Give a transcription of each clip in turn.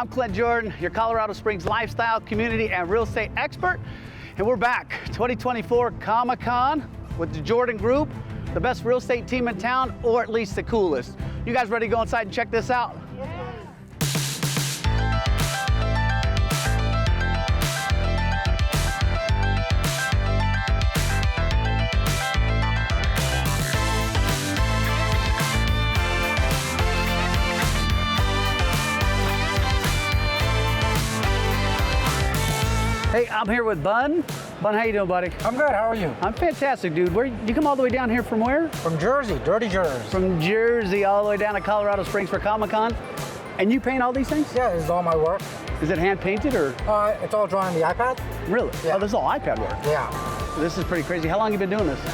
I'm Clint Jordan, your Colorado Springs lifestyle, community, and real estate expert. And we're back, 2024 ComicCon with the Jordan Group, the best real estate team in town, or at least the coolest. You guys ready to go inside and check this out? Hey, I'm here with Bun. Bun, how you doing, buddy? I'm good, how are you? I'm fantastic, dude. Where you come all the way down here from where? From Jersey, Dirty Jersey. From Jersey all the way down to Colorado Springs for Comic-Con. And you paint all these things? Yeah, this is all my work. Is it hand painted or? It's all drawn on the iPad. Really? Yeah. Oh, this is all iPad work? Yeah. This is pretty crazy. How long have you been doing this?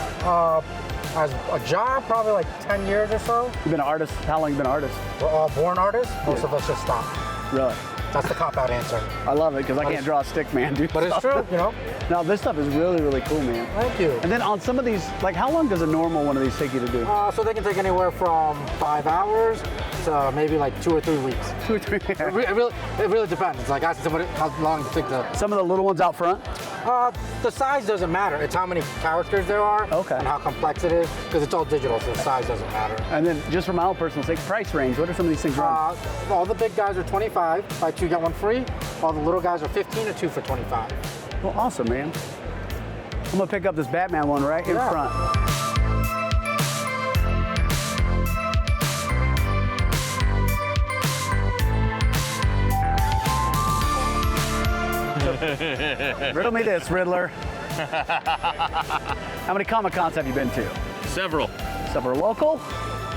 As a job, probably like 10 years or so. You've been an artist? How long have you been an artist? We're all born artists. Most of us just stop. Really? That's the cop-out answer. I love it because I can't draw a stick, man, dude. But it's true, you know? No, this stuff is really, really cool, man. Thank you. And then on some of these, like how long does a normal one of these take you to do? So they can take anywhere from 5 hours to maybe like 2 or 3 weeks. 2 or 3 It really depends. It's like asking somebody how long to take the... Some of the little ones out front? The size doesn't matter. It's how many characters there are and how complex it is, because it's all digital, so the size doesn't matter. And then just for my own personal sake, price range, what are some of these things run? All the big guys are 25, buy 2 get 1 free. All the little guys are 15 or 2 for 25. Well, awesome, man. I'm gonna pick up this Batman one right in front. Riddle me this, Riddler. How many Comic-Cons have you been to? Several. Several local?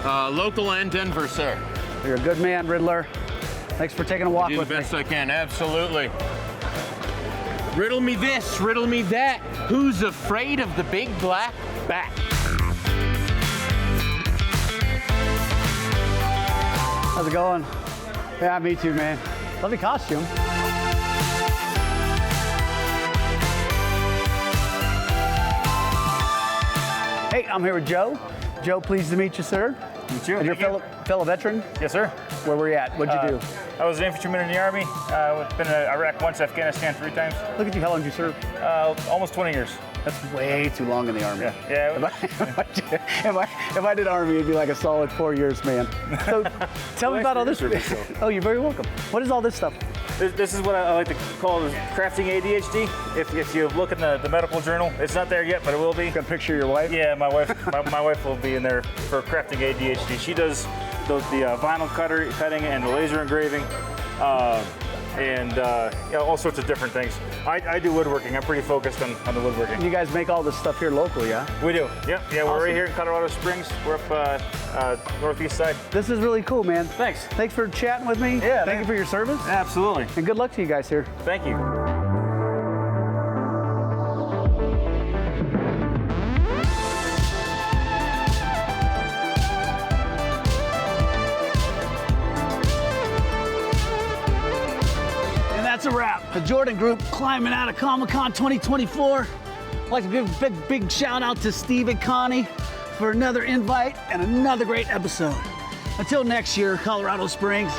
Local and Denver, sir. You're a good man, Riddler. Thanks for taking a walk with me. Do the best I can, absolutely. Riddle me this, riddle me that. Who's afraid of the big black bat? How's it going? Yeah, me too, man. Lovely costume. Hey, I'm here with Joe. Joe, pleased to meet you, sir. Meet you. And you're fellow veteran? Yes, sir. Where were you at? What'd you do? I was an infantryman in the Army. I've been to Iraq once, Afghanistan 3 times. Look at you, how long did you serve? Almost 20 years. That's way too long in the Army. Yeah. If I did Army, it'd be like a solid 4 years, man. So tell me about all this. Oh, you're very welcome. What is all this stuff? This is what I like to call crafting ADHD. If you look in the medical journal, it's not there yet, but it will be. Got a picture of your wife? Yeah, my wife. my wife will be in there for crafting ADHD. She does the vinyl cutting and the laser engraving. All sorts of different things. I do woodworking. I'm pretty focused on the woodworking. You guys make all this stuff here locally, yeah? We do. Yeah, Awesome. We're right here in Colorado Springs. We're up northeast side. This is really cool, man. Thanks. Thanks for chatting with me. Yeah, Thank you for your service. Absolutely. And good luck to you guys here. Thank you. That's a wrap. The Jordan Group climbing out of Comic-Con 2024. I'd like to give a big shout out to Steve and Connie for another invite and another great episode. Until next year, Colorado Springs.